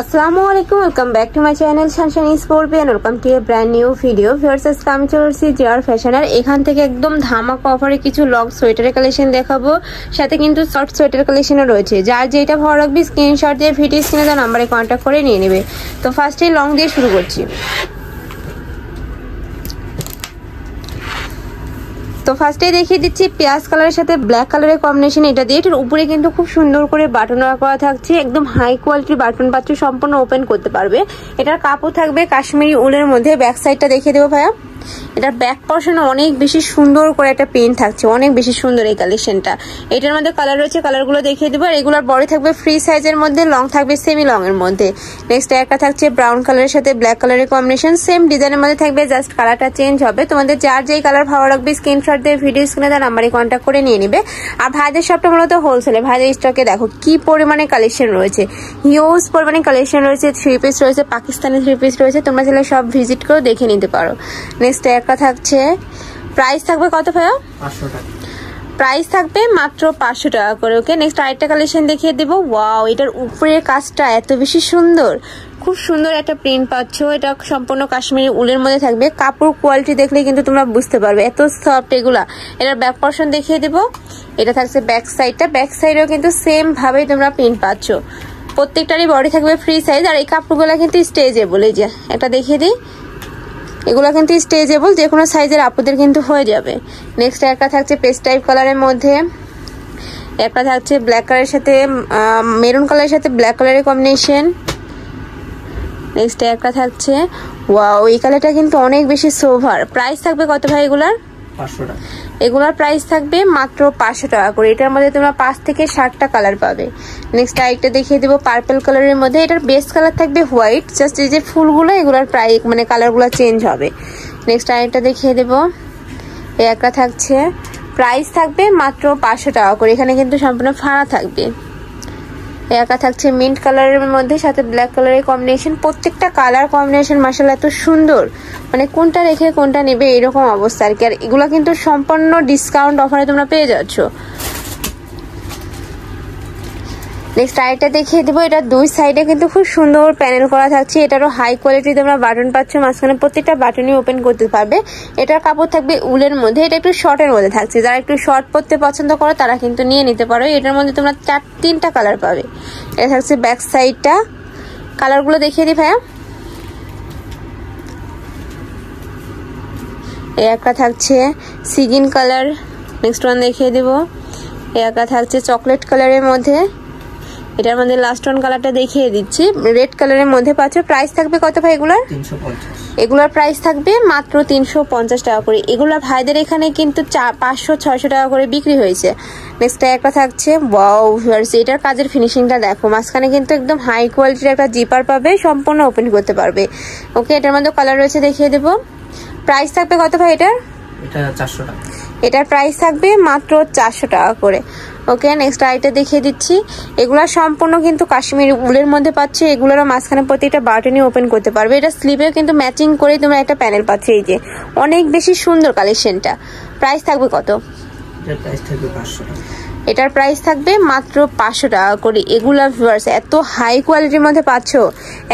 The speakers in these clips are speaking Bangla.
আসসালামু আলাইকুম, welcome back to my channel Sunshine scorpion. Welcome to A brand new video. Viewers, আজকে আমি চলে এসেছি জেআর ফ্যাশনের। এখান থেকে একদম ধামাকা অফারে কিছু লং সোয়েটারের কালেকশন দেখাবো, সাথে কিন্তু শর্ট সোয়েটার কালেকশনও রয়েছে। যার যেটা ভালো লাগবে স্ক্রিনশট দিয়ে ভিডিও স্ক্রিনে দেওয়া নাম্বারে কন্ট্যাক্ট করে নিয়ে নেবে। তো ফার্স্টে লং দিয়ে শুরু করছি। তো ফার্স্টে দেখিয়ে দিচ্ছি পেঁয়াজ কালারের সাথে ব্ল্যাক কালারের কম্বিনেশন। এটা দিয়ে এটার উপরে কিন্তু খুব সুন্দর করে বাটন করা থাকছে, একদম হাই কোয়ালিটির বাটন পাচ্ছ, সম্পূর্ণ ওপেন করতে পারবে। এটার কাপড় থাকবে কাশ্মীরি উলের মধ্যে। ব্যাক সাইডটা দেখিয়ে দেবো ভাইয়া। এটার ব্যাক পোর্শনে অনেক বেশি সুন্দর করে একটা প্রিন্ট থাকছে, অনেক বেশি সুন্দর এই কালেকশনটা। এটার মধ্যে কালার রয়েছে, কালারগুলো দেখিয়ে দেবো। আর এগুলোর বডি থাকবে ফ্রি সাইজের মধ্যে, লং থাকবে সেমি লং এর মধ্যে। নেক্সট একটা থাকছে ব্রাউন কালারের সাথে ব্ল্যাক কালারের কম্বিনেশন, সেম ডিজাইনের মধ্যে থাকবে, জাস্ট কালারটা চেঞ্জ হবে। তোমাদের যার যেই কালার ভালো লাগবে স্ক্রিনশট দিয়ে ভিডিও স্ক্রিনে দেওয়া নাম্বারে কন্ট্যাক্ট করে নিয়ে নিবে। আর ভাইদের সবটা মূলত হোলসেলে। ভাইদের স্টকে দেখো কি পরিমাণে কালেকশন রয়েছে, হিউজ পরিমাণে কালেকশন রয়েছে। 3 পিস রয়েছে, পাকিস্তানি 3 পিস রয়েছে, তোমরা চাইলে সব ভিজিট করে দেখে নিতে পারো। নেক্সট একটা থাকছে, প্রাইস থাকবে কত ভাইয়া? 500 টাকা। প্রাইস থাকবে মাত্র 500 টাকা করে। ওকে, নেক্সট আরেকটা কালেকশন দেখিয়ে দেবো। ওয়াও, এটার উপরের কাজটা এত বেশি সুন্দর, খুব সুন্দর একটা প্রিন্ট পাচ্ছ। এটা সম্পূর্ণ কাশ্মীরি উলের মধ্যে থাকবে। কাপড় কোয়ালিটি দেখলে কিন্তু তোমরা বুঝতে পারবে এত সফট এগুলা। এটার ব্যাক পোর্শন দেখিয়ে দেবো। এটা থাকছে ব্যাক সাইডটা, ব্যাক সাইডেও কিন্তু সেম ভাবেই তোমরা প্রিন্ট পাচ্ছ। প্রত্যেকটারই বডি থাকবে ফ্রি সাইজ। আর এই কাপড়গুলো কিন্তু স্ট্রেচেবল। এই যে একটা দেখিয়ে দিই, এগুলো কিন্তু স্ট্রেচেবল, যে কোনো সাইজের আপুদের কিন্তু হয়ে যাবে। নেক্সট একটা থাকছে পেস্ট টাইপ কালারের মধ্যে, একটা থাকছে ব্ল্যাক কালারের সাথে মেরুন কালারের সাথে ব্ল্যাক কালারের কম্বিনেশন। নেক্সট একটা থাকছে, ওয়াও, এই কালারটা কিন্তু অনেক বেশি সোভার। প্রাইস থাকবে কত ভাই এগুলার? 500 টাকা। এগুলার প্রাইস থাকবে মাত্র 500 টাকা করে। এটার মধ্যে তোমরা 5 থেকে 7টা কালার পাবে। নেক্সট আরেকটা দেখিয়ে দেবো পার্পল কালারের মধ্যে। এটার বেস কালার থাকবে হোয়াইট, জাস্ট এই যে ফুলগুলো এগুলার প্রাইস মানে কালারগুলো চেঞ্জ হবে। নেক্সট আরেকটা দেখিয়ে দেবো। এই একটা থাকছে, প্রাইস থাকবে মাত্র 500 টাকা করে। এখানে কিন্তু সম্পূর্ণ ফাড়া থাকবে। একা থাকছে মিন্ট কালারের মধ্যে, সাথে ব্ল্যাক কালারের কম্বিনেশন। প্রত্যেকটা কালার কম্বিনেশন মাশাআল্লাহ এত সুন্দর, মানে কোনটা রেখে কোনটা নেবে এরকম অবস্থা আর কি। আর এগুলো কিন্তু সম্পূর্ণ ডিসকাউন্ট অফারে তোমরা পেয়ে যাচ্ছ। নেক্সট আরেকটা দেখিয়ে দেবো। এটা দুই সাইডে কিন্তু খুব সুন্দর প্যানেল করা থাকছে। এটারও হাই কোয়ালিটি তোমরা বাটন পাচ্ছ, মাঝখানে প্রত্যেকটা বাটনই ওপেন করতে পারবে। এটার কাপড় থাকবে উলের মধ্যে। এটা একটু শর্টের মধ্যে থাকছে, যারা একটু শর্ট পরতে পছন্দ করো তারা কিন্তু নিয়ে নিতে পারো। এটার মধ্যে তোমরা 3টা কালার পাবে। এটা থাকছে ব্যাক সাইডটা, কালারগুলো দেখিয়ে দিই ভাইয়া। এই একটা থাকছে সিগিন কালার, নেক্সট ওয়ান দেখিয়ে দেবো। এই একটা থাকছে চকলেট কালারের মধ্যে। এটার মধ্যে লাস্ট ওয়ান কালারটা দেখিয়ে দিচ্ছি, রেড কালারের মধ্যে পাচ্ছ। প্রাইস থাকবে কত ভাই এগুলার? 350। এগুলার প্রাইস থাকবে মাত্র 350 টাকা করে। এগুলা ভাইদের এখানে কিন্তু 500-600 টাকা করে বিক্রি হয়েছে। নেক্সট একটা থাকছে, ওয়াও ভিউয়ার্স, এটার কাজের ফিনিশিংটা দেখো। মাঝখানে কিন্তু একদম হাই কোয়ালিটির একটা জিপার পাবে, সম্পূর্ণ ওপেন করতে পারবে। ওকে, এটার মধ্যে কালার রয়েছে দেখিয়ে দেবো। প্রাইস থাকবে কত ভাই এটার? এটা 400 টাকা। এটার প্রাইস থাকবে মাত্র 400 টাকা করে। ওকে, নেক্সট আইটা দেখিয়ে দিচ্ছি। এগুলা সম্পূর্ণ কিন্তু কাশ্মীরি উলের মধ্যে পাচ্ছে। এগুলোরও মাঝখানে প্রত্যেকটা বাটনই ওপেন করতে পারবে। এটা স্লিভে কিন্তু ম্যাচিং করে তোমরা একটা প্যানেল পাচ্ছ। এই যে অনেক বেশি সুন্দর কালেকশনটা। প্রাইস থাকবে কত? এটার প্রাইস থাকবে 500 টাকা। এটার প্রাইস থাকবে মাত্র 500 টাকা করে। এগুলা ভিউয়ার্স এত হাই কোয়ালিটির মধ্যে পাচ্ছ,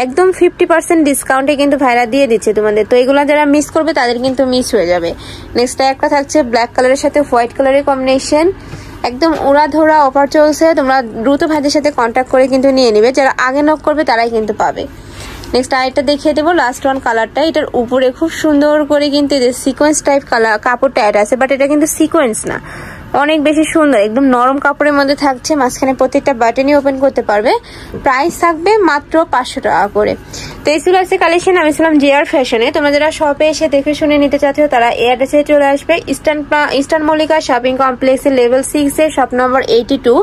একদম 50% ডিসকাউন্টে কিন্তু ভাইরা দিয়ে দিচ্ছে তোমাদের। তো এগুলা যারা মিস করবে তাদের কিন্তু মিস হয়ে যাবে। নেক্সট একটা থাকছে ব্ল্যাক কালারের সাথে হোয়াইট কালারের কম্বিনেশন। একদম উড়া ধরা অফার চলছে, তোমরা দ্রুত ভাইদের সাথে কন্ট্যাক্ট করে কিন্তু নিয়ে নিবে। যারা আগে নক করবে তারাই কিন্তু পাবে। নেক্সট আরেকটা দেখিয়ে দেবো, লাস্ট ওয়ান কালারটা। এটার উপরে খুব সুন্দর করে কিন্তু সিকোয়েন্স টাইপ কালার কাপড়টা অ্যাড আছে, বাট এটা কিন্তু সিকোয়েন্স না, অনেক বেশি সুন্দর, একদম নরম কাপড়ের মধ্যে থাকছে। মাঝখানে প্রত্যেকটা বাটনই ওপেন করতে পারবে। প্রাইস থাকবে মাত্র 500 টাকা করে। তো এই ছিল আজকে কালেকশন। আমি ছিলাম জেআর ফ্যাশনে। তোমরা যারা শপে এসে দেখে শুনে নিতে চাচ্ছ তারা এই অ্যাড্রেসে চলে আসবে, ইস্টার্ন মল্লিকা শপিং কমপ্লেক্সের লেভেল 6 এর শপ নম্বর 82।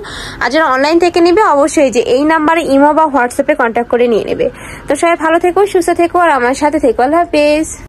আর যারা অনলাইন থেকে নিবে অবশ্যই যে এই নাম্বারে ইমো বা হোয়াটসঅ্যাপে কন্ট্যাক্ট করে নিয়ে নেবে। তো সবাই ভালো থেকো, সুস্থ থেকো, আর আমার সাথে থেকো। আল্লাহ হাফেজ।